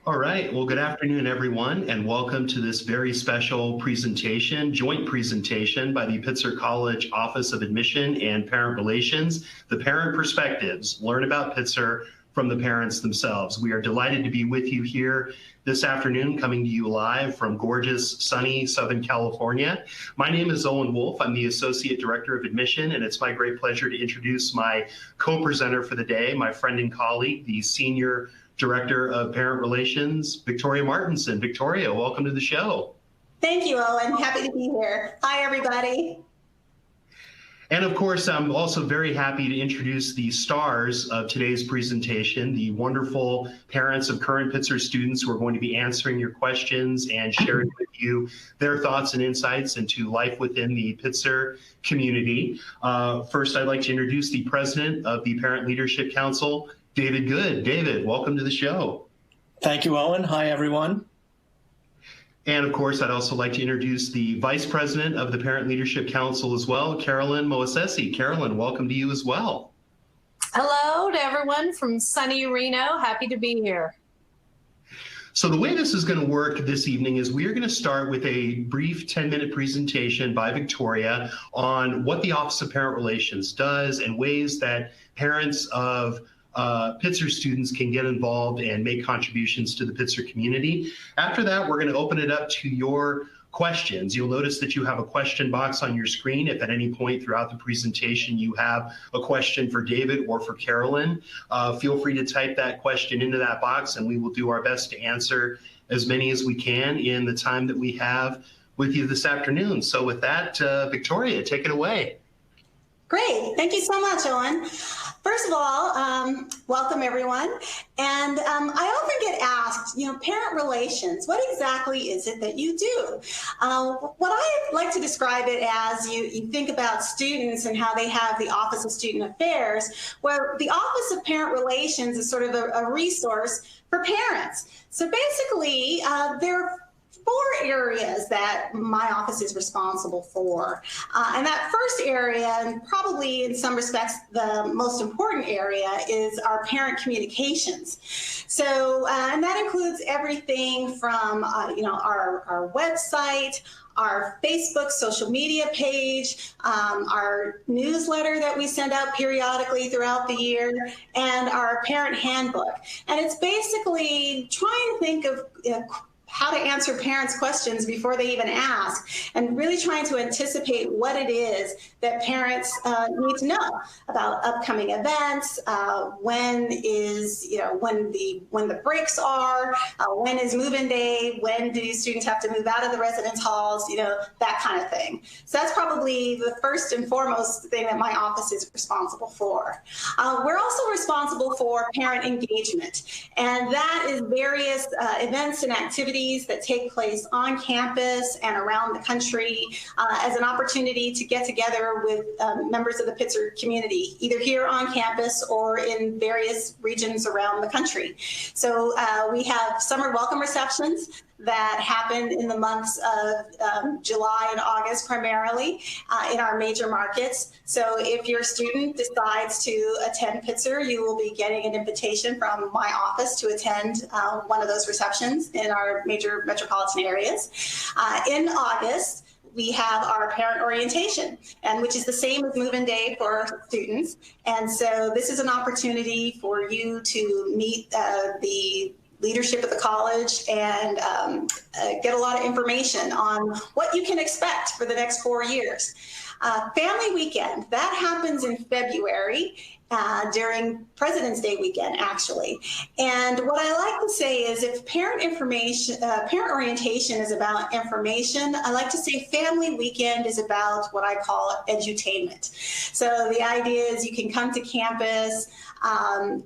All right. Well, good afternoon, everyone, and welcome to this very special presentation, joint presentation by the Pitzer College Office of Admission and Parent Relations, The Parent Perspectives, Learn About Pitzer from the Parents Themselves. We are delighted to be with you here this afternoon, coming to you live from gorgeous, sunny Southern California. My name is Owen Wolf. I'm the Associate Director of Admission, and it's my great pleasure to introduce my co-presenter for the day, my friend and colleague, the Senior Director of Parent Relations, Victoria Martinson. Victoria, welcome to the show. Thank you, Owen. Happy to be here. Hi, everybody. And of course, I'm also very happy to introduce the stars of today's presentation, the wonderful parents of current Pitzer students who are going to be answering your questions and sharing with you their thoughts and insights into life within the Pitzer community. First, I'd like to introduce the president of the Parent Leadership Council, David Good. David, welcome to the show. Thank you, Owen. Hi, everyone. And of course, I'd also like to introduce the Vice President of the Parent Leadership Council as well, Carolyn Moasesi. Carolyn, welcome to you as well. Hello to everyone from sunny Reno. Happy to be here. So the way this is going to work this evening is we are going to start with a brief 10-minute presentation by Victoria on what the Office of Parent Relations does and ways that parents of Pitzer students can get involved and make contributions to the Pitzer community. After that, we're going to open it up to your questions. You'll notice that you have a question box on your screen. If at any point throughout the presentation you have a question for David or for Carolyn, feel free to type that question into that box and we will do our best to answer as many as we can in the time that we have with you this afternoon. So with that, Victoria, take it away. Great. Thank you so much, Owen. First of all, welcome everyone. And I often get asked, parent relations, what exactly is it that you do? What I like to describe it as, you think about students and how they have the Office of Student Affairs, where the Office of Parent Relations is sort of a resource for parents. So basically, they're 4 areas that my office is responsible for. And that first area, and probably in some respects the most important area, is our parent communications. So, and that includes everything from, our website, our Facebook social media page, our newsletter that we send out periodically throughout the year, and our parent handbook. And it's basically trying to think of how to answer parents' questions before they even ask, and really trying to anticipate what it is that parents need to know about upcoming events, when the breaks are, when is move-in day, when do students have to move out of the residence halls, that kind of thing. So that's probably the first and foremost thing that my office is responsible for. We're also responsible for parent engagement, and that is various events and activities that take place on campus and around the country as an opportunity to get together with members of the Pitzer community, either here on campus or in various regions around the country. So we have summer welcome receptions that happen in the months of July and August primarily in our major markets. So if your student decides to attend Pitzer, you will be getting an invitation from my office to attend one of those receptions in our major metropolitan areas. In August, we have our parent orientation, and which is the same as move-in day for students. And so this is an opportunity for you to meet the leadership at the college and get a lot of information on what you can expect for the next 4 years. Family weekend, that happens in February during President's Day weekend, actually. And what I like to say is, if parent orientation is about information, I like to say family weekend is about what I call edutainment. So the idea is you can come to campus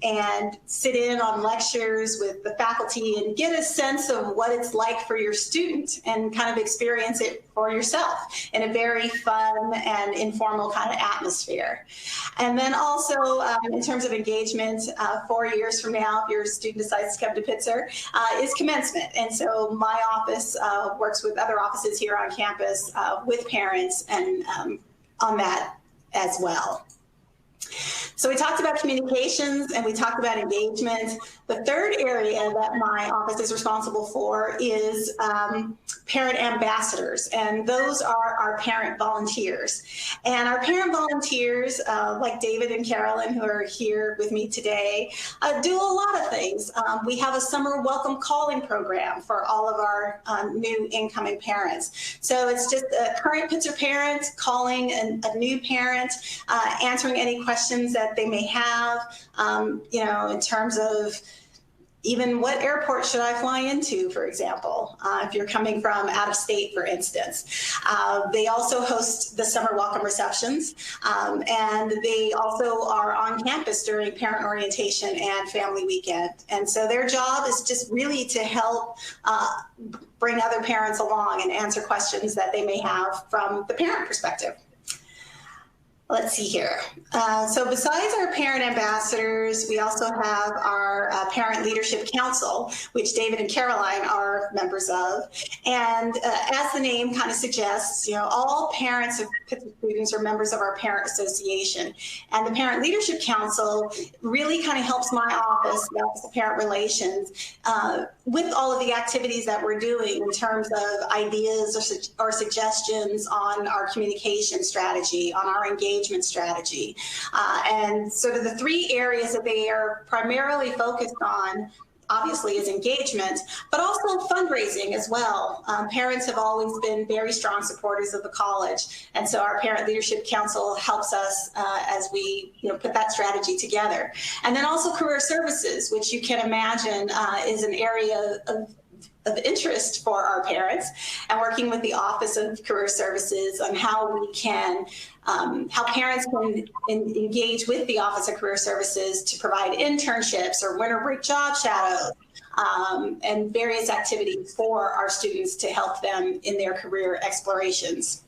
and sit in on lectures with the faculty and get a sense of what it's like for your student and kind of experience it for yourself in a very fun and informal kind of atmosphere. And then also in terms of engagement, 4 years from now, if your student decides to come to Pitzer, is commencement. And so my office works with other offices here on campus with parents and on that as well. So we talked about communications and we talked about engagement. The third area that my office is responsible for is parent ambassadors, and those are our parent volunteers. And our parent volunteers, like David and Carolyn, who are here with me today, do a lot of things. We have a summer welcome calling program for all of our new incoming parents. So it's just a current Pitzer parent calling a new parent, answering any questions that they may have, in terms of even what airport should I fly into, for example, if you're coming from out of state, for instance. They also host the summer welcome receptions, and they also are on campus during parent orientation and family weekend. And so their job is just really to help bring other parents along and answer questions that they may have from the parent perspective. Let's see here. So besides our parent ambassadors, we also have our Parent Leadership Council, which David and Caroline are members of. And as the name kind of suggests, all parents of Pitzer students are members of our parent association. And the Parent Leadership Council really kind of helps my office, the Office of Parent Relations, with all of the activities that we're doing in terms of ideas or suggestions on our communication strategy, on our engagement strategy. And sort of the three areas that they are primarily focused on, obviously, is engagement, but also fundraising as well. Parents have always been very strong supporters of the college, and so our Parent Leadership Council helps us as we put that strategy together. And then also career services, which you can imagine is an area of interest for our parents, and working with the Office of Career Services on how we can, how parents can engage with the Office of Career Services to provide internships or winter break job shadows, and various activities for our students to help them in their career explorations.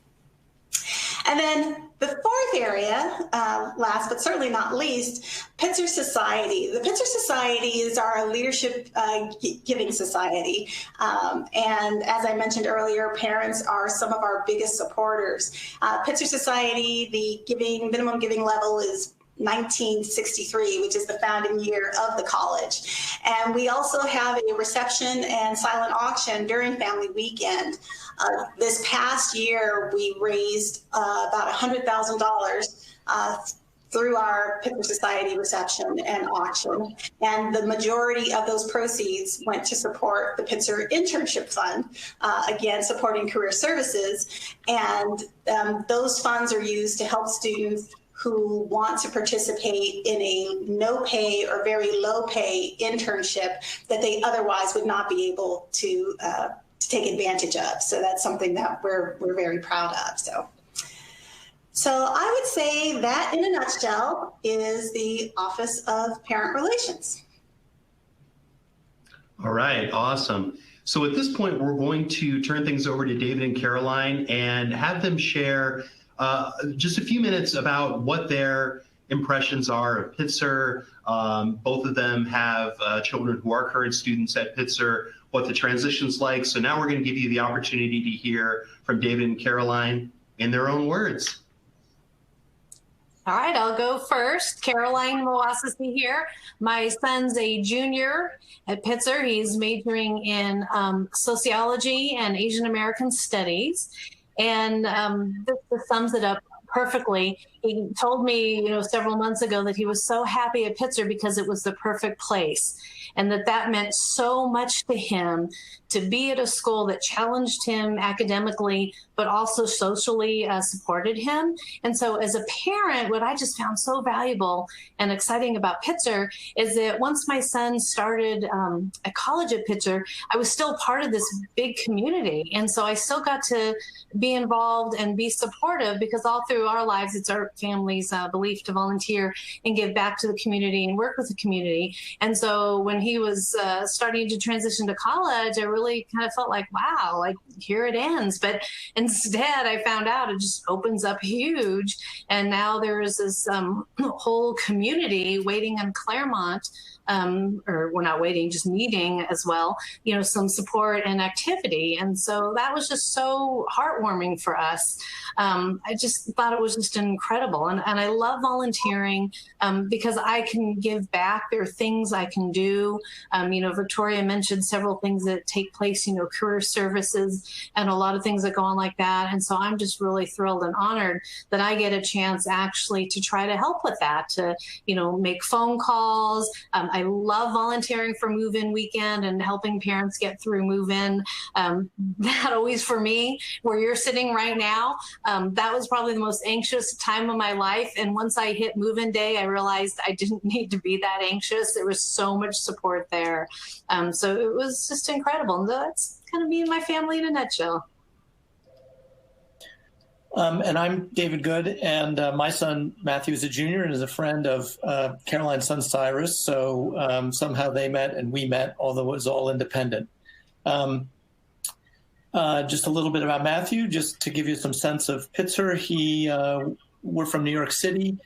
And then the fourth area, last but certainly not least, Pitzer Society. The Pitzer Society is our leadership giving society. And as I mentioned earlier, parents are some of our biggest supporters. Pitzer Society, the minimum giving level is 1963, which is the founding year of the college. And we also have a reception and silent auction during family weekend. This past year, we raised about $100,000 through our Pitzer Society reception and auction. And the majority of those proceeds went to support the Pitzer Internship Fund, again, supporting career services. And those funds are used to help students who want to participate in a no-pay or very low-pay internship that they otherwise would not be able to take advantage of. So that's something that we're very proud of. So I would say that, in a nutshell, is the Office of Parent Relations. All right, awesome. So at this point, we're going to turn things over to David and Caroline and have them share just a few minutes about what their impressions are of Pitzer. Both of them have children who are current students at Pitzer, what the transition's like. So now we're going to give you the opportunity to hear from David and Caroline in their own words. All right, I'll go first. Caroline Mawasasi here. My son's a junior at Pitzer. He's majoring in sociology and Asian American studies. And this sums it up perfectly. He told me, several months ago that he was so happy at Pitzer because it was the perfect place, and that meant so much to him to be at a school that challenged him academically, but also socially supported him. And so as a parent, what I just found so valuable and exciting about Pitzer is that once my son started at college at Pitzer, I was still part of this big community. And so I still got to be involved and be supportive, because all through our lives, it's our family's belief to volunteer and give back to the community and work with the community. And so when he was starting to transition to college, I really kind of felt like, wow, like here it ends. But instead, I found out it just opens up huge. And now there is this whole community waiting in Claremont, or we're not waiting, just needing as well, some support and activity. And so that was just so heartwarming for us. I just thought it was just an incredible incredible. And I love volunteering because I can give back. There are things I can do. Victoria mentioned several things that take place, career services and a lot of things that go on like that. And so I'm just really thrilled and honored that I get a chance actually to try to help with that, to, make phone calls. I love volunteering for move-in weekend and helping parents get through move-in. That always for me, where you're sitting right now, that was probably the most anxious time of my life. And once I hit move-in day, I realized I didn't need to be that anxious. There was so much support there. So it was just incredible. And that's kind of me and my family in a nutshell. And I'm David Good, and my son Matthew is a junior and is a friend of Caroline's son Cyrus. So somehow they met and we met, although it was all independent. Just a little bit about Matthew, just to give you some sense of Pitzer. We're from New York City.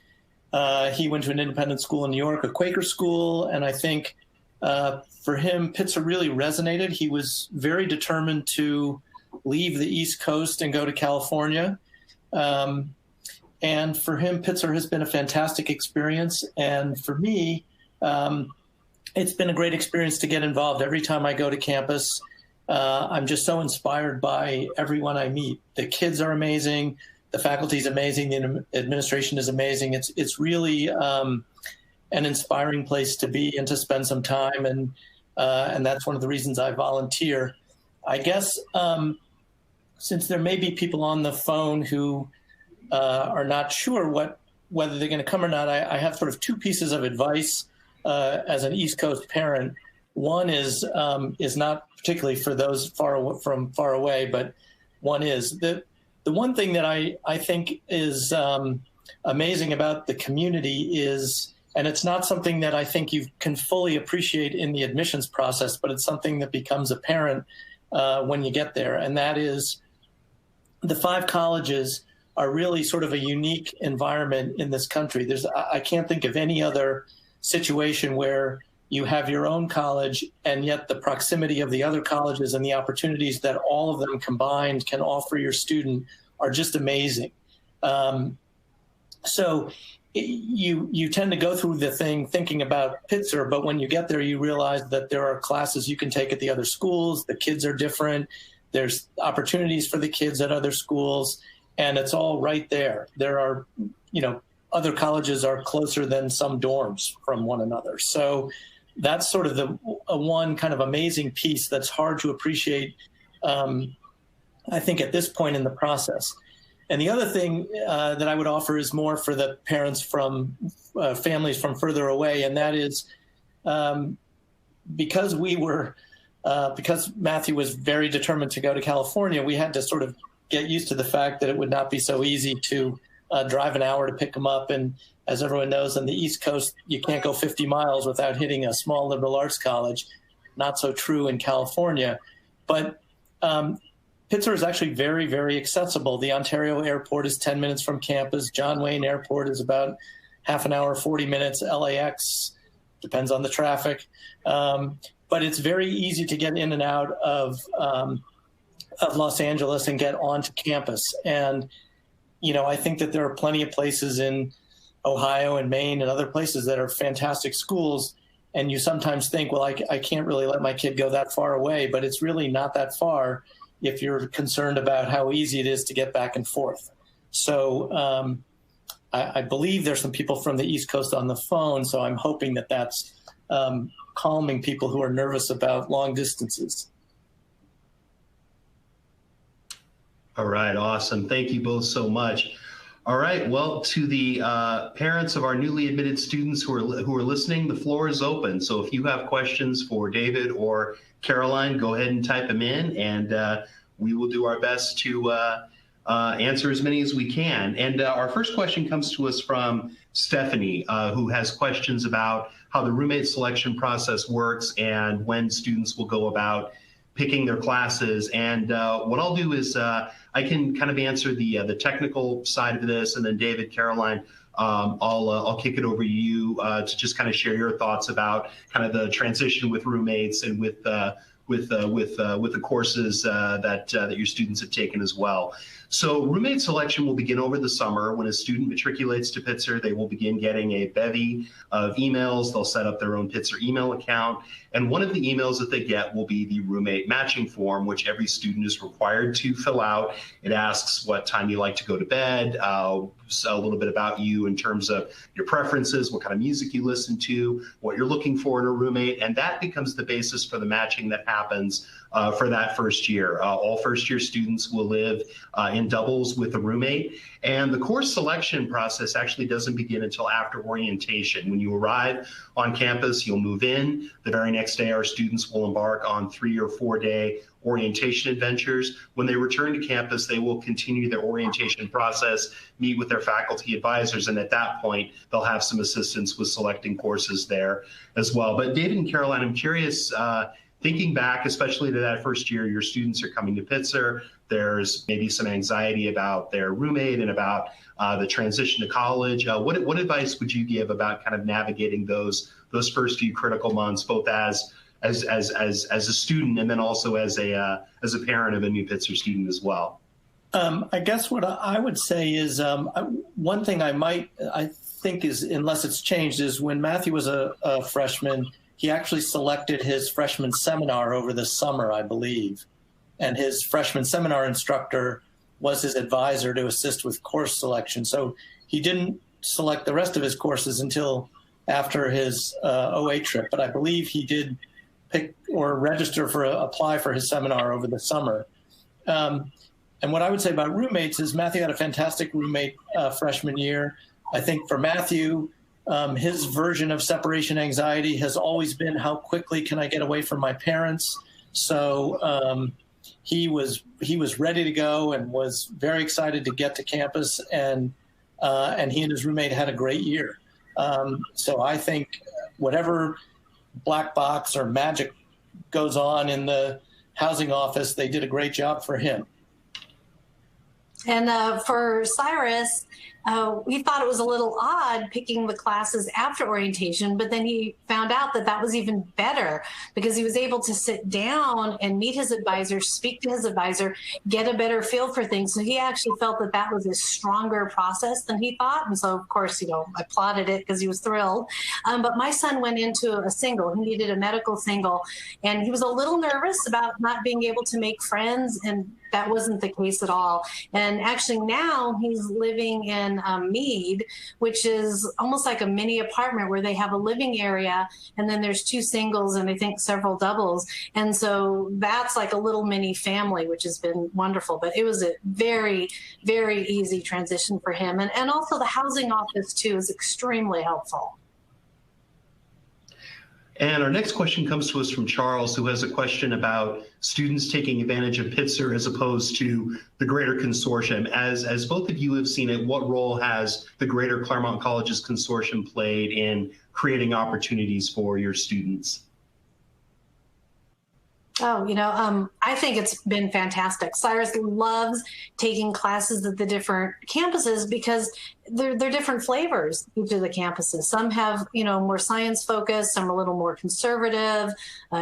He went to an independent school in New York, a Quaker school, and I think for him, Pitzer really resonated. He was very determined to leave the East Coast and go to California. And for him, Pitzer has been a fantastic experience. And for me, it's been a great experience to get involved. Every time I go to campus, I'm just so inspired by everyone I meet. The kids are amazing. The faculty is amazing. The administration is amazing. It's really an inspiring place to be and to spend some time. And that's one of the reasons I volunteer. I guess since there may be people on the phone who are not sure whether they're going to come or not, I have sort of two pieces of advice as an East Coast parent. One is not particularly for those far away, but one is the one thing that I think is amazing about the community is, and it's not something that I think you can fully appreciate in the admissions process, but it's something that becomes apparent when you get there, and that is the 5 colleges are really sort of a unique environment in this country. I can't think of any other situation where you have your own college and yet the proximity of the other colleges and the opportunities that all of them combined can offer your student are just amazing. So you tend to go through the thing thinking about Pitzer, but when you get there, you realize that there are classes you can take at the other schools. The kids are different. There's opportunities for the kids at other schools, and it's all right there. There are, other colleges are closer than some dorms from one another. So that's sort of the one kind of amazing piece that's hard to appreciate, I think, at this point in the process. And the other thing that I would offer is more for the parents from families from further away, and that is because Matthew was very determined to go to California, we had to sort of get used to the fact that it would not be so easy to drive an hour to pick him up. And as everyone knows, on the East Coast, you can't go 50 miles without hitting a small liberal arts college. Not so true in California. But Pitzer is actually very, very accessible. The Ontario airport is 10 minutes from campus. John Wayne Airport is about half an hour, 40 minutes. LAX depends on the traffic. But it's very easy to get in and out of Los Angeles and get onto campus. And, I think that there are plenty of places in Ohio and Maine and other places that are fantastic schools. And you sometimes think, well, I can't really let my kid go that far away, but it's really not that far if you're concerned about how easy it is to get back and forth. So I believe there's some people from the East Coast on the phone, so I'm hoping that that's calming people who are nervous about long distances. All right, awesome. Thank you both so much. All right, well, to the parents of our newly admitted students who are listening, the floor is open. So if you have questions for David or Caroline, go ahead and type them in, and we will do our best to answer as many as we can. And our first question comes to us from Stephanie, who has questions about how the roommate selection process works and when students will go about picking their classes. And what I'll do is I can kind of answer the technical side of this, and then David, Caroline, I'll kick it over to you to just kind of share your thoughts about kind of the transition with roommates and with with the courses that your students have taken as well. So roommate selection will begin over the summer. When a student matriculates to Pitzer, they will begin getting a bevy of emails. They'll set up their own Pitzer email account. And one of the emails that they get will be the roommate matching form, which every student is required to fill out. It asks what time you like to go to bed, so a little bit about you in terms of your preferences, what kind of music you listen to, what you're looking for in a roommate. And that becomes the basis for the matching that happens for that first year. All first year students will live in doubles with a roommate. And the course selection process actually doesn't begin until after orientation. When you arrive on campus, you'll move in. The very next day, our students will embark on 3 or 4 day orientation adventures. When they return to campus, they will continue their orientation process, meet with their faculty advisors, and at that point, they'll have some assistance with selecting courses there as well. But David and Caroline, I'm curious, thinking back, especially to that first year, your students are coming to Pitzer. There's maybe some anxiety about their roommate and about the transition to college. What advice would you give about kind of navigating those first few critical months, both as a student and then also as a parent of a new Pitzer student as well? I guess what I would say is one thing I think is, unless it's changed, is when Matthew was a freshman, he actually selected his freshman seminar over the summer, I believe. And his freshman seminar instructor was his advisor to assist with course selection. So he didn't select the rest of his courses until after his OA trip. But I believe he did pick or register apply for his seminar over the summer. And what I would say about roommates is Matthew had a fantastic roommate freshman year. I think for Matthew, his version of separation anxiety has always been, how quickly can I get away from my parents? So he was ready to go and was very excited to get to campus, and he and his roommate had a great year. So I think whatever black box or magic goes on in the housing office, they did a great job for him. And for Cyrus, we thought it was a little odd picking the classes after orientation, but then he found out that that was even better because he was able to sit down and meet his advisor, speak to his advisor, get a better feel for things. So he actually felt that that was a stronger process than he thought. And so, of course, I applauded it because he was thrilled. But my son went into a single. He needed a medical single, and he was a little nervous about not being able to make friends, and that wasn't the case at all. And actually now he's living in Meade, which is almost like a mini apartment where they have a living area, and then there's 2 singles and I think several doubles. And so that's like a little mini family, which has been wonderful. But it was a very, very easy transition for him. And also the housing office too is extremely helpful. And our next question comes to us from Charles, who has a question about students taking advantage of Pitzer as opposed to the greater consortium. As both of you have seen it, what role has the Greater Claremont Colleges Consortium played in creating opportunities for your students? Oh, I think it's been fantastic. Cyrus loves taking classes at the different campuses because they're different flavors, each of the campuses. Some have, more science focused, some are a little more conservative,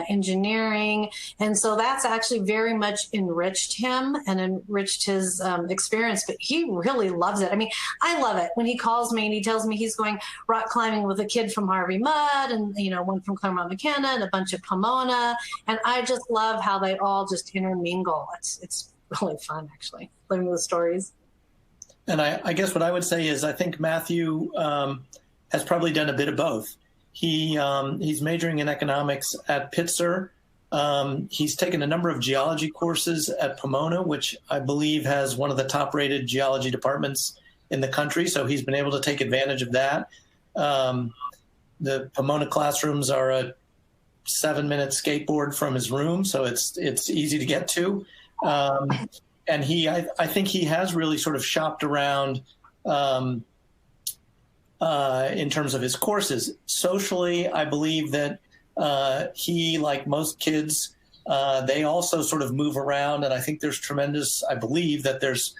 engineering. And so that's actually very much enriched him and enriched his experience, but he really loves it. I mean, I love it when he calls me and he tells me he's going rock climbing with a kid from Harvey Mudd and, one from Claremont McKenna and a bunch of Pomona. And I just love how they all just intermingle. It's really fun, actually, learning the stories. And I guess what I would say is I think Matthew has probably done a bit of both. He's majoring in economics at Pitzer. He's taken a number of geology courses at Pomona, which I believe has one of the top-rated geology departments in the country. So he's been able to take advantage of that. The Pomona classrooms are a 7-minute skateboard from his room, so it's easy to get to. And I think he has really sort of shopped around in terms of his courses. Socially, I believe that he, like most kids, they also sort of move around. And I think I believe that there's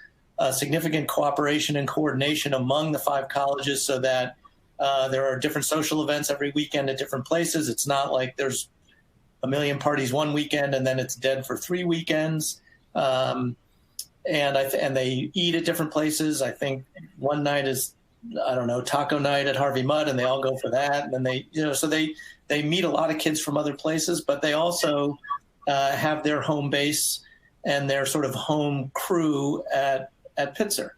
significant cooperation and coordination among the 5 colleges so that there are different social events every weekend at different places. It's not like there's a million parties one weekend and then it's dead for 3 weekends. And they eat at different places. I think one night is, I don't know, taco night at Harvey Mudd, and they all go for that. And then they, so they meet a lot of kids from other places, but they also have their home base and their sort of home crew at Pitzer.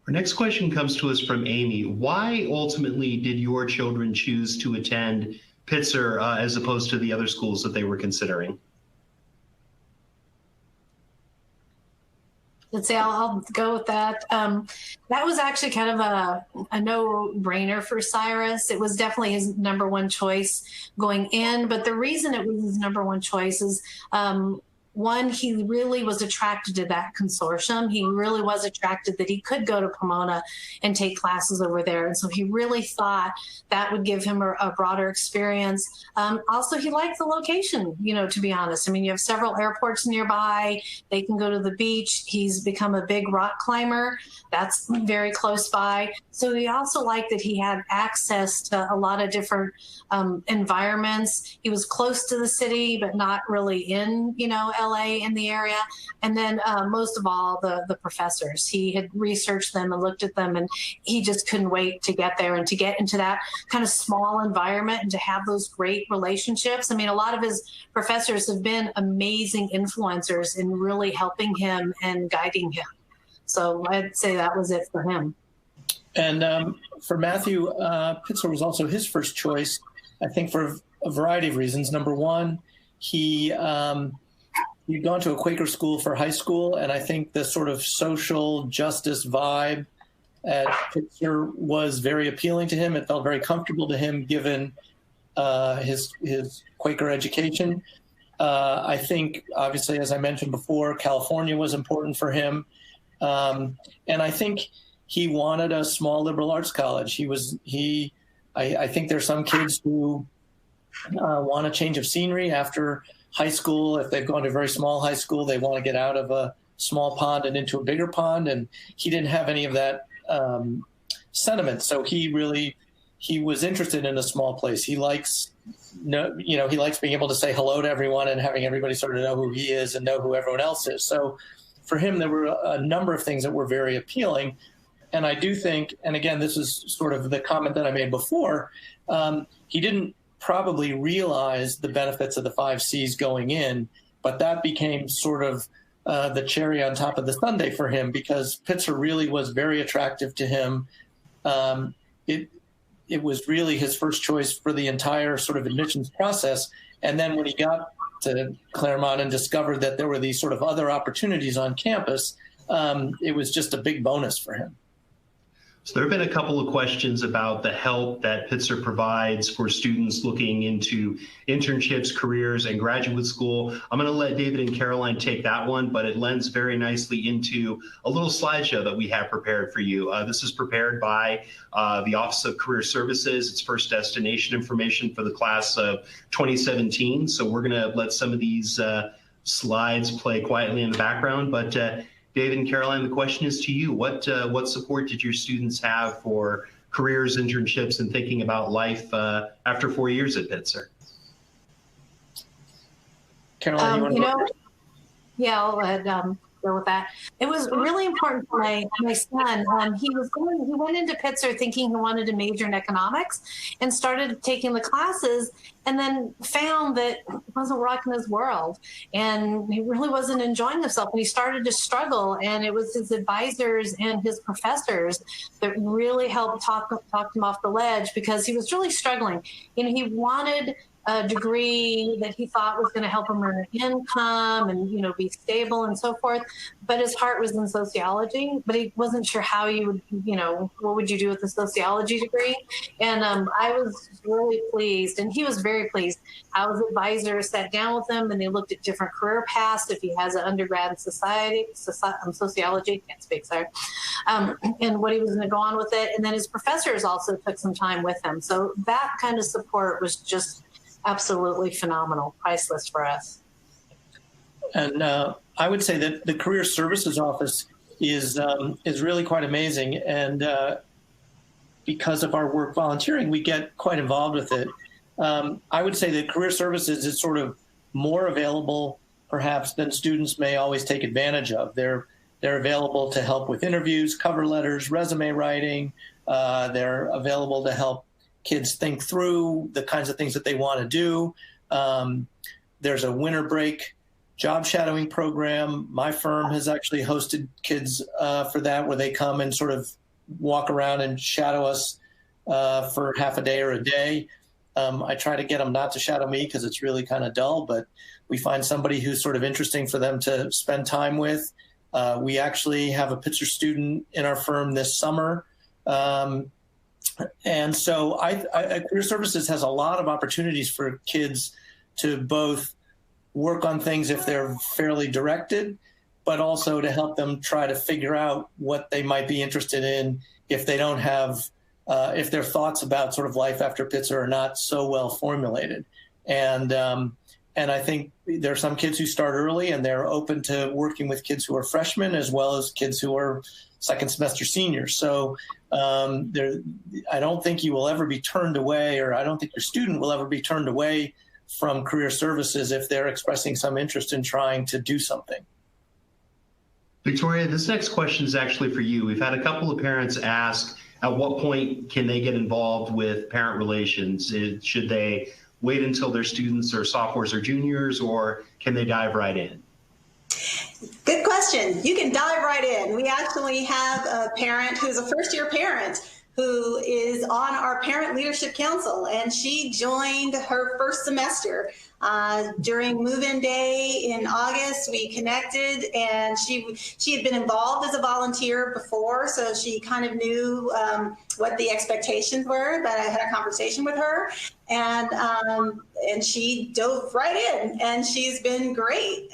Our next question comes to us from Amy. Why ultimately did your children choose to attend Pitzer as opposed to the other schools that they were considering? Let's say I'll go with that. That was actually kind of a no-brainer for Cyrus. It was definitely his number one choice going in, but the reason it was his number one choice is one, he really was attracted to that consortium. He really was attracted that he could go to Pomona and take classes over there. And so he really thought that would give him a broader experience. Also, he liked the location, to be honest. I mean, you have several airports nearby. They can go to the beach. He's become a big rock climber. That's very close by. So he also liked that he had access to a lot of different environments. He was close to the city, but not really in, LA in the area. And then most of all, the professors. He had researched them and looked at them, and he just couldn't wait to get there and to get into that kind of small environment and to have those great relationships. I mean, a lot of his professors have been amazing influencers in really helping him and guiding him. So I'd say that was it for him. And for Matthew, Pitzer was also his first choice, I think, for a variety of reasons. Number one, he'd gone to a Quaker school for high school, and I think the sort of social justice vibe at Pitzer was very appealing to him. It felt very comfortable to him given his Quaker education. I think, obviously, as I mentioned before, California was important for him. And I think he wanted a small liberal arts college. I think there's some kids who want a change of scenery after high school. If they've gone to a very small high school, they want to get out of a small pond and into a bigger pond. And he didn't have any of that sentiment. So he was interested in a small place. He likes, he likes being able to say hello to everyone and having everybody sort of know who he is and know who everyone else is. So for him, there were a number of things that were very appealing. And I do think, and again, this is sort of the comment that I made before, he didn't probably realize the benefits of the 5 Cs going in, but that became sort of the cherry on top of the sundae for him, because Pitzer really was very attractive to him. It was really his first choice for the entire sort of admissions process. And then when he got to Claremont and discovered that there were these sort of other opportunities on campus, it was just a big bonus for him. So there have been a couple of questions about the help that Pitzer provides for students looking into internships, careers, and graduate school. I'm going to let David and Caroline take that one, but it lends very nicely into a little slideshow that we have prepared for you. This is prepared by the Office of Career Services. It's first destination information for the class of 2017. So we're going to let some of these slides play quietly in the background, but David and Caroline, the question is to you. What support did your students have for careers, internships, and thinking about life after 4 years at Pitzer? Caroline, you want to go? Yeah, I'll go with that. It was really important for my son. He went into Pitzer thinking he wanted to major in economics and started taking the classes, and then found that it wasn't rocking his world, and he really wasn't enjoying himself, and he started to struggle. And it was his advisors and his professors that really helped talk him off the ledge, because he was really struggling. He wanted a degree that he thought was going to help him earn an income and, be stable and so forth. But his heart was in sociology, but he wasn't sure how you would, what would you do with a sociology degree? And I was really pleased, and he was very pleased. Our advisor sat down with him, and they looked at different career paths. If he has an undergrad in sociology, can't speak, sorry, and what he was going to go on with it. And then his professors also took some time with him. So that kind of support was just absolutely phenomenal, priceless for us. And I would say that the Career Services Office is really quite amazing. And because of our work volunteering, we get quite involved with it. I would say that career services is sort of more available perhaps than students may always take advantage of. They're available to help with interviews, cover letters, resume writing. They're available to help kids think through the kinds of things that they want to do. There's a winter break job shadowing program. My firm has actually hosted kids for that, where they come and sort of walk around and shadow us for half a day or a day. I try to get them not to shadow me because it's really kind of dull, but we find somebody who's sort of interesting for them to spend time with. We actually have a Pitzer student in our firm this summer. And so Career Services has a lot of opportunities for kids to both work on things if they're fairly directed, but also to help them try to figure out what they might be interested in if they don't have, if their thoughts about sort of life after Pitzer are not so well formulated. And I think there are some kids who start early and they're open to working with kids who are freshmen as well as kids who are second semester seniors. So I don't think you will ever be turned away, or I don't think your student will ever be turned away from career services if they're expressing some interest in trying to do something. Victoria, this next question is actually for you. We've had a couple of parents ask, at what point can they get involved with parent relations? Should they wait until their students are sophomores or juniors, or can they dive right in? Good question. You can dive right in. We actually have a parent who's a first-year parent who is on our Parent Leadership Council, and she joined her first semester. During move-in day in August, we connected, and she had been involved as a volunteer before, so she kind of knew what the expectations were. But I had a conversation with her, and she dove right in, and she's been great.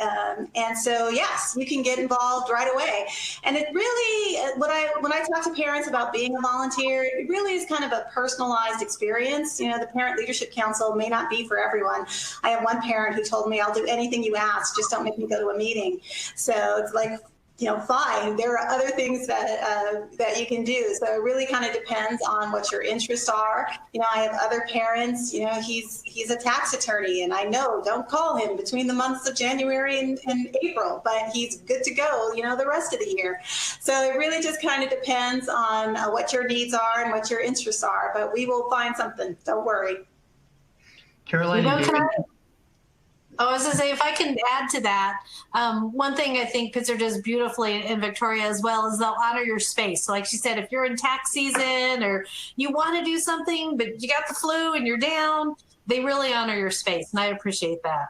And so, yes, you can get involved right away. And it really, when I talk to parents about being a volunteer, it really is kind of a personalized experience. You know, the Parent Leadership Council may not be for everyone. I have one parent who told me, I'll do anything you ask, just don't make me go to a meeting. So it's like, you know, fine. There are other things that you can do. So it really kind of depends on what your interests are. You know, I have other parents, you know, he's a tax attorney, and I know, don't call him between the months of January and April, but he's good to go, you know, the rest of the year. So it really just kind of depends on what your needs are and what your interests are, but we will find something. Don't worry. Caroline, I was going to say, if I can add to that, one thing I think Pitzer does beautifully in Victoria as well is they'll honor your space. So like she said, if you're in tax season or you want to do something, but you got the flu and you're down, they really honor your space. And I appreciate that.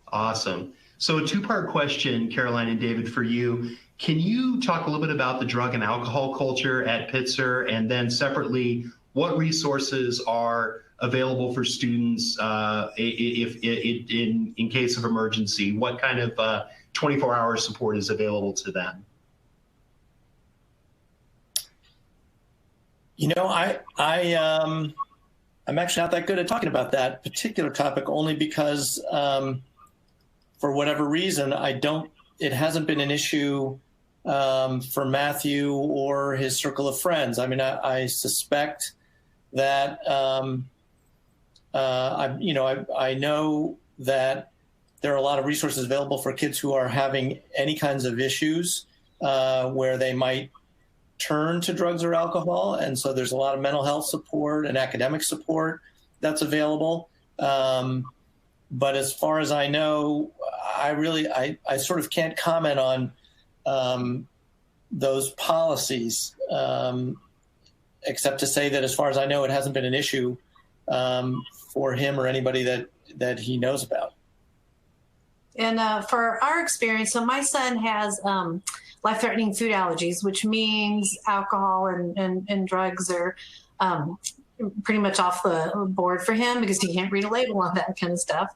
Awesome. So a two-part question, Caroline and David, for you. Can you talk a little bit about the drug and alcohol culture at Pitzer, and then separately, what resources are available for students if in case of emergency? What kind of 24-hour support is available to them? You know, I'm actually not that good at talking about that particular topic, only because for whatever reason, it hasn't been an issue for Matthew or his circle of friends. I mean, I suspect that I know that there are a lot of resources available for kids who are having any kinds of issues where they might turn to drugs or alcohol. And so there's a lot of mental health support and academic support that's available. But as far as I know, I sort of can't comment on those policies, except to say that as far as I know, it hasn't been an issue for him or anybody that he knows about. And for our experience, so my son has life-threatening food allergies, which means alcohol and drugs are pretty much off the board for him because he can't read a label on that kind of stuff.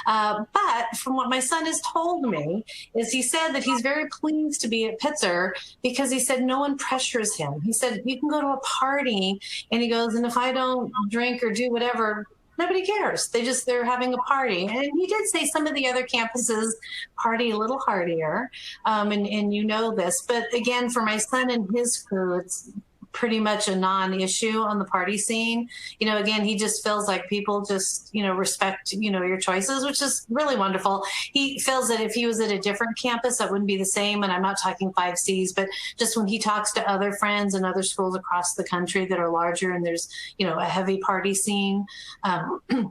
But from what my son has told me is he said that he's very pleased to be at Pitzer because he said no one pressures him. He said, you can go to a party, and he goes, and if I don't drink or do whatever, nobody cares. They're having a party. And he did say some of the other campuses party a little hardier. And you know this, but again, for my son and his crew, it's pretty much a non-issue on the party scene. Again, he just feels like people just, respect, your choices, which is really wonderful. He feels that if he was at a different campus, that wouldn't be the same. And I'm not talking 5Cs, but just when he talks to other friends and other schools across the country that are larger and there's, a heavy party scene,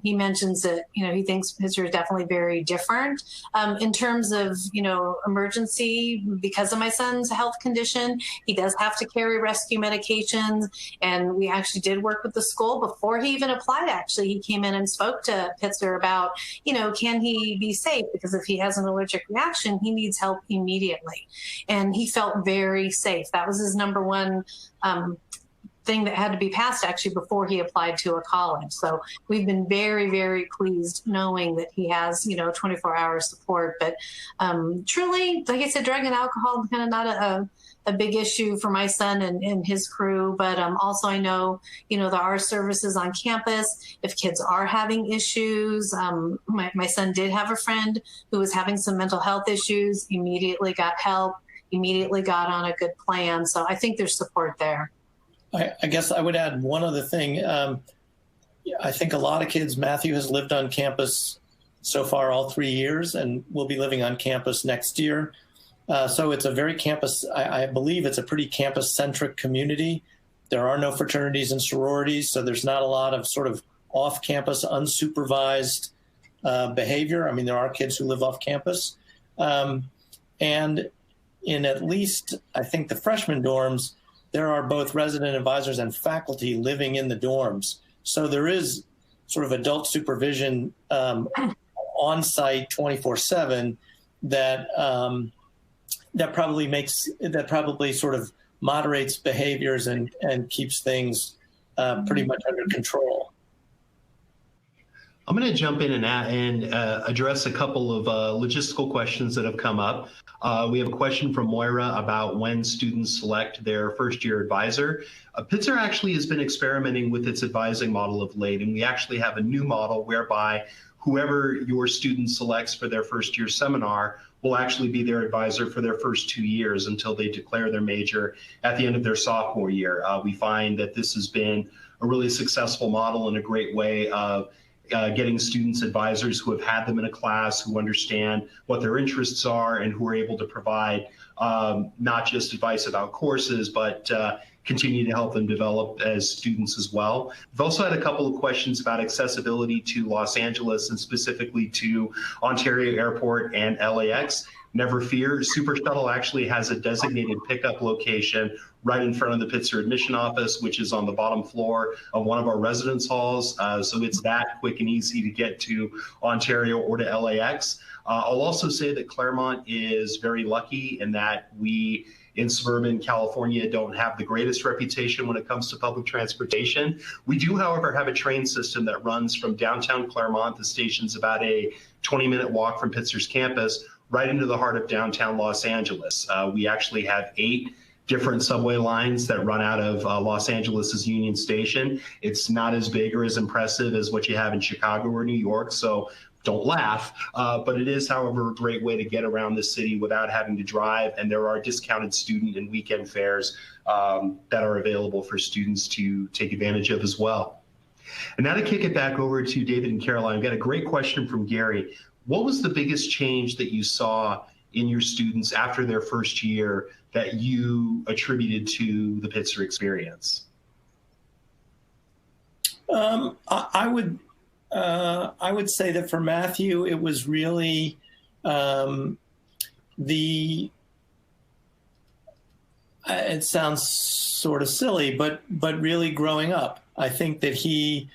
he mentions that, he thinks Pitzer is definitely very different. In terms of, emergency, because of my son's health condition, he does have to carry rescue medications. And we actually did work with the school before he even applied. Actually, he came in and spoke to Pitzer about, can he be safe? Because if he has an allergic reaction, he needs help immediately. And he felt very safe. That was his number one thing that had to be passed actually before he applied to a college. So we've been very, very pleased knowing that he has, 24-hour support. But truly, like I said, drug and alcohol kind of not a big issue for my son and his crew. But also I know, there are services on campus. If kids are having issues, my son did have a friend who was having some mental health issues, immediately got help, immediately got on a good plan. So I think there's support there. I guess I would add one other thing. I think a lot of kids, Matthew has lived on campus so far all 3 years and will be living on campus next year. So it's a very campus, I believe it's a pretty campus-centric community. There are no fraternities and sororities, so there's not a lot of sort of off-campus, unsupervised behavior. I mean, there are kids who live off campus. And in at least, I think, the freshman dorms, there are both resident advisors and faculty living in the dorms. So there is sort of adult supervision on-site 24/7 that probably sort of moderates behaviors and keeps things pretty much under control. I'm going to jump in and address a couple of logistical questions that have come up. We have a question from Moira about when students select their first-year advisor. Pitzer actually has been experimenting with its advising model of late, and we actually have a new model whereby whoever your student selects for their first-year seminar will actually be their advisor for their first 2 years until they declare their major at the end of their sophomore year. We find that this has been a really successful model and a great way of getting students advisors who have had them in a class, who understand what their interests are, and who are able to provide not just advice about courses, but continue to help them develop as students as well. We've also had a couple of questions about accessibility to Los Angeles and specifically to Ontario Airport and LAX. Never fear, Super Shuttle actually has a designated pickup location right in front of the Pitzer admission office, which is on the bottom floor of one of our residence halls. So it's that quick and easy to get to Ontario or to LAX. I'll also say that Claremont is very lucky in that we in suburban California don't have the greatest reputation when it comes to public transportation. We do, however, have a train system that runs from downtown Claremont. The station's about a 20-minute walk from Pitzer's campus, right into the heart of downtown Los Angeles. We actually have 8 different subway lines that run out of Los Angeles's Union Station. It's not as big or as impressive as what you have in Chicago or New York, so don't laugh. But it is, however, a great way to get around the city without having to drive, and there are discounted student and weekend fares that are available for students to take advantage of as well. And now to kick it back over to David and Caroline, I've got a great question from Gary. What was the biggest change that you saw in your students after their first year that you attributed to the Pitzer experience? I would say that for Matthew, it was really it sounds sort of silly, but really growing up. I think that he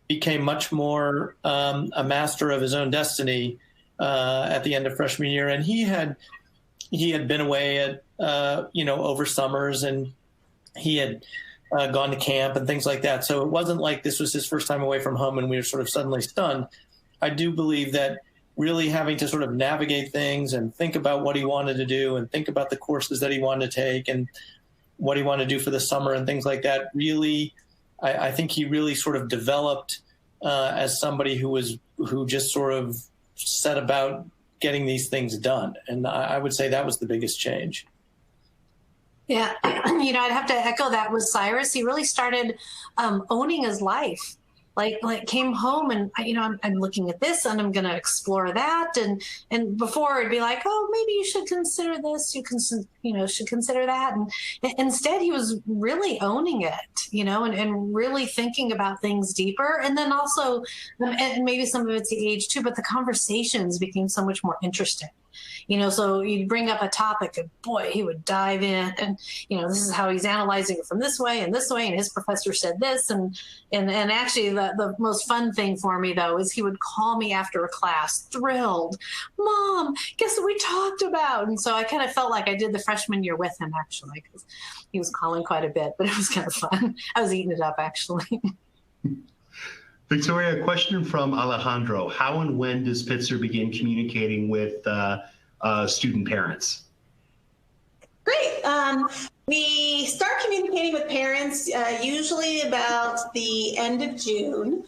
became much more a master of his own destiny at the end of freshman year, and he had been away at over summers, and he had gone to camp and things like that. So it wasn't like this was his first time away from home and we were sort of suddenly stunned. I do believe that really having to sort of navigate things and think about what he wanted to do and think about the courses that he wanted to take and what he wanted to do for the summer and things like that, really, I think he really sort of developed as somebody who just sort of set about getting these things done. And I would say that was the biggest change. Yeah, I'd have to echo that with Cyrus. He really started owning his life. Like came home and I'm looking at this and I'm going to explore that, and before it'd be like, oh, maybe you should consider this, should consider that, and instead he was really owning it, and really thinking about things deeper, and then also and maybe some of it's the age too, but the conversations became so much more interesting. So you'd bring up a topic and boy, he would dive in and, this is how he's analyzing it from this way, and his professor said this. And actually the most fun thing for me though, is he would call me after a class thrilled, Mom, guess what we talked about? And so I kind of felt like I did the freshman year with him actually, because he was calling quite a bit, but it was kind of fun. I was eating it up actually. Victoria, a question from Alejandro. How and when does Pitzer begin communicating with student parents? Great. We start communicating with parents usually about the end of June.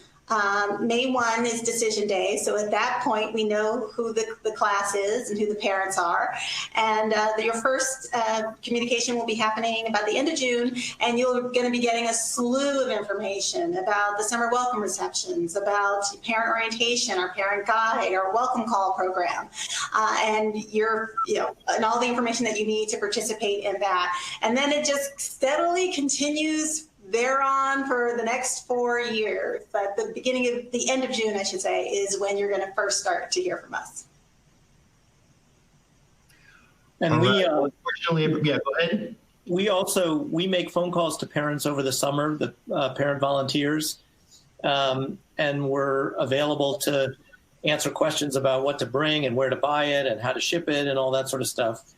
May 1 is decision day. So at that point, we know who the class is and who the parents are. And your first communication will be happening about the end of June. And you're going to be getting a slew of information about the summer welcome receptions, about parent orientation, our parent guide, our welcome call program, and and all the information that you need to participate in that. And then it just steadily continues thereon for the next 4 years. But the end of June, I should say, is when you're going to first start to hear from us. And unfortunately, go ahead. We make phone calls to parents over the summer, the parent volunteers, and we're available to answer questions about what to bring and where to buy it and how to ship it and all that sort of stuff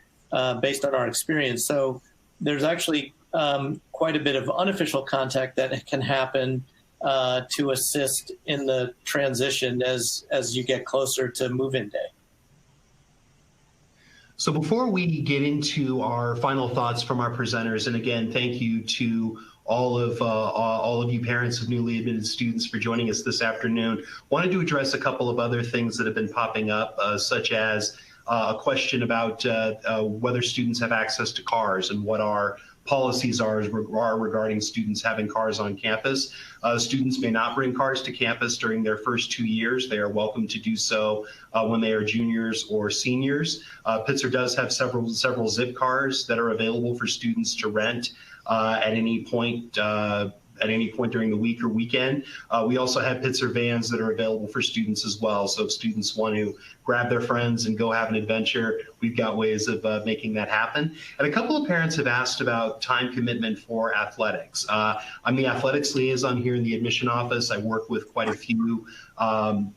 based on our experience. So there's actually quite a bit of unofficial contact that can happen to assist in the transition as you get closer to move-in day. So before we get into our final thoughts from our presenters, and again, thank you to all of you parents of newly admitted students for joining us this afternoon, wanted to address a couple of other things that have been popping up, such as a question about whether students have access to cars and what our policies are regarding students having cars on campus. Students may not bring cars to campus during their first 2 years. They are welcome to do so when they are juniors or seniors. Pitzer does have several zip cars that are available for students to rent at any point during the week or weekend. We also have Pitzer vans that are available for students as well. So if students want to grab their friends and go have an adventure, we've got ways of making that happen. And a couple of parents have asked about time commitment for athletics. I'm the athletics liaison here in the admission office. I work with quite a few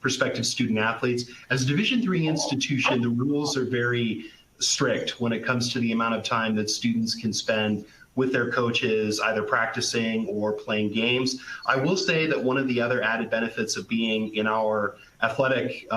prospective student athletes. As a Division III institution, the rules are very strict when it comes to the amount of time that students can spend with their coaches, either practicing or playing games. I will say that one of the other added benefits of being in our athletic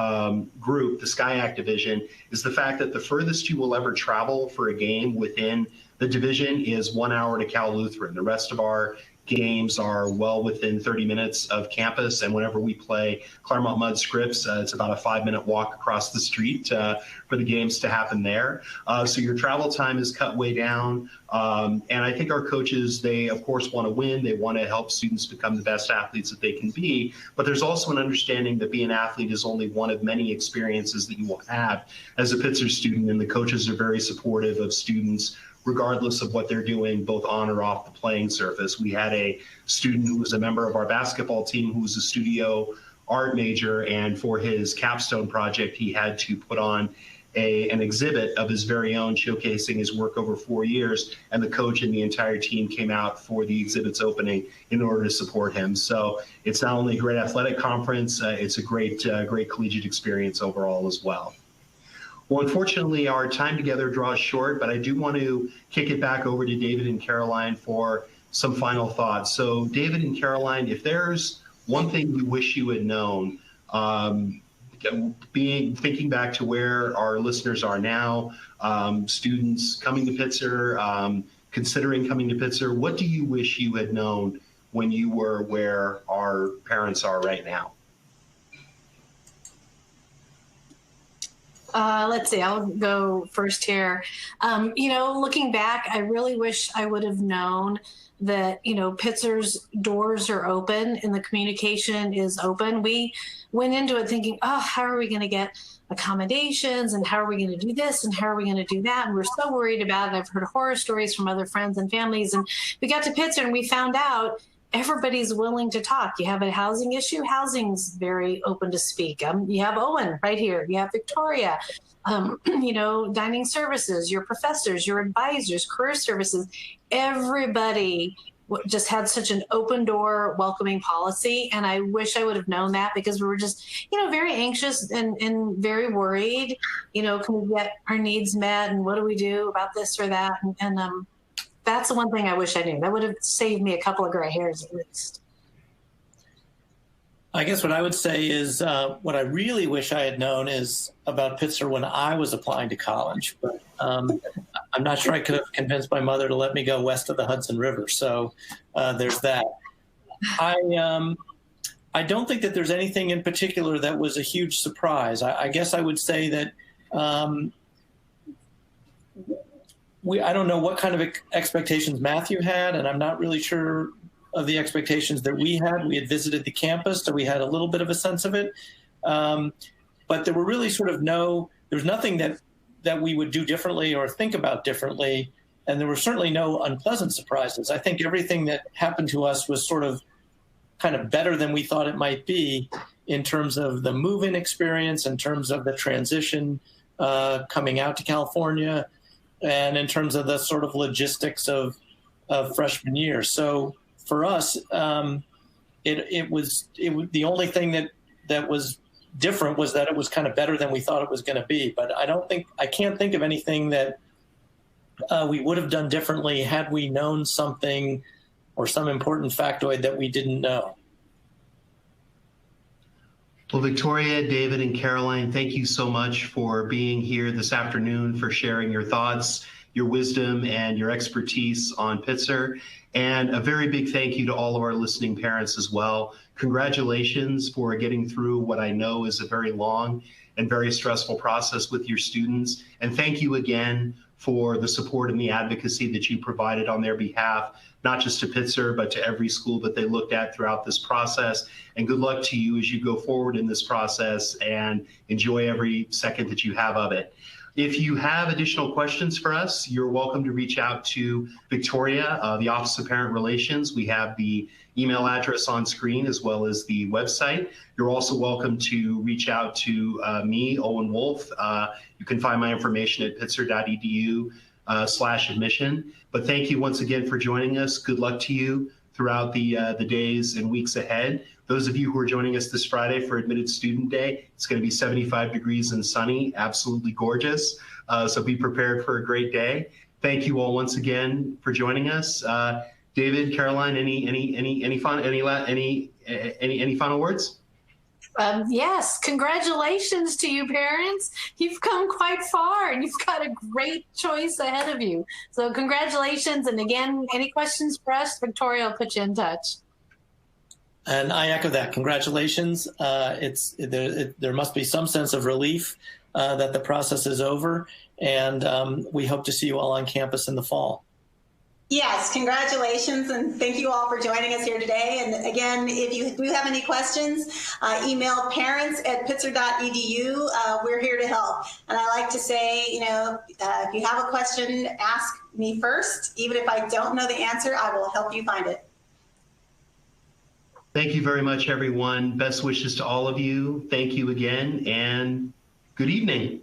group, the SCIAC division, is the fact that the furthest you will ever travel for a game within the division is 1 hour to Cal Lutheran. The rest of our games are well within 30 minutes of campus, and whenever we play Claremont Mudd Scripps, it's about a 5-minute walk across the street for the games to happen there. So your travel time is cut way down, and I think our coaches, they of course want to win. They want to help students become the best athletes that they can be, but there's also an understanding that being an athlete is only one of many experiences that you will have as a Pitzer student, and the coaches are very supportive of students regardless of what they're doing, both on or off the playing surface. We had a student who was a member of our basketball team who was a studio art major, and for his capstone project, he had to put on an exhibit of his very own showcasing his work over 4 years, and the coach and the entire team came out for the exhibit's opening in order to support him. So it's not only a great athletic conference, it's a great collegiate experience overall as well. Well, unfortunately, our time together draws short, but I do want to kick it back over to David and Caroline for some final thoughts. So, David and Caroline, if there's one thing you wish you had known, thinking back to where our listeners are now, students coming to Pitzer, considering coming to Pitzer, what do you wish you had known when you were where our parents are right now? Let's see, I'll go first here. Looking back, I really wish I would have known that, Pitzer's doors are open and the communication is open. We went into it thinking, oh, how are we going to get accommodations and how are we going to do this and how are we going to do that? And we're so worried about it. I've heard horror stories from other friends and families. And we got to Pitzer and we found out everybody's willing to talk. You have a housing issue, housing's very open to speak. You have Owen right here. You have Victoria, dining services, your professors, your advisors, career services. Everybody just had such an open door welcoming policy. And I wish I would have known that because we were just, very anxious and very worried, can we get our needs met and what do we do about this or that? And that's the one thing I wish I knew. That would have saved me a couple of gray hairs at least. I guess what I would say is what I really wish I had known is about Pitzer when I was applying to college. But I'm not sure I could have convinced my mother to let me go west of the Hudson River. So there's that. I don't think that there's anything in particular that was a huge surprise. I guess I would say that I don't know what kind of expectations Matthew had, and I'm not really sure of the expectations that we had. We had visited the campus, so we had a little bit of a sense of it. But there were really there's nothing that we would do differently or think about differently. And there were certainly no unpleasant surprises. I think everything that happened to us was sort of kind of better than we thought it might be in terms of the move-in experience, in terms of the transition coming out to California, and in terms of the sort of logistics of freshman year. So for us, it was the only thing that was different was that it was kind of better than we thought it was going to be. But I can't think of anything that we would have done differently had we known something or some important factoid that we didn't know. Well, Victoria, David, and Caroline, thank you so much for being here this afternoon, for sharing your thoughts, your wisdom, and your expertise on Pitzer. And a very big thank you to all of our listening parents as well. Congratulations for getting through what I know is a very long and very stressful process with your students. And thank you again for the support and the advocacy that you provided on their behalf, not just to Pitzer, but to every school that they looked at throughout this process. And good luck to you as you go forward in this process and enjoy every second that you have of it. If you have additional questions for us, you're welcome to reach out to Victoria, the Office of Parent Relations. We have the email address on screen as well as the website. You're also welcome to reach out to me, Owen Wolf. You can find my information at pitzer.edu/admission. But thank you once again for joining us. Good luck to you throughout the days and weeks ahead. Those of you who are joining us this Friday for Admitted Student Day, it's going to be 75 degrees and sunny, absolutely gorgeous. So be prepared for a great day. Thank you all once again for joining us. David, Caroline, any final words? Yes, congratulations to you, parents. You've come quite far and you've got a great choice ahead of you. So congratulations. And again, any questions for us, Victoria will put you in touch. And I echo that. Congratulations. There must be some sense of relief that the process is over. And we hope to see you all on campus in the fall. Yes, congratulations, and thank you all for joining us here today. And again, if you do have any questions, email parents@pitzer.edu. We're here to help. And I like to say, if you have a question, ask me first. Even if I don't know the answer, I will help you find it. Thank you very much, everyone. Best wishes to all of you. Thank you again, and good evening.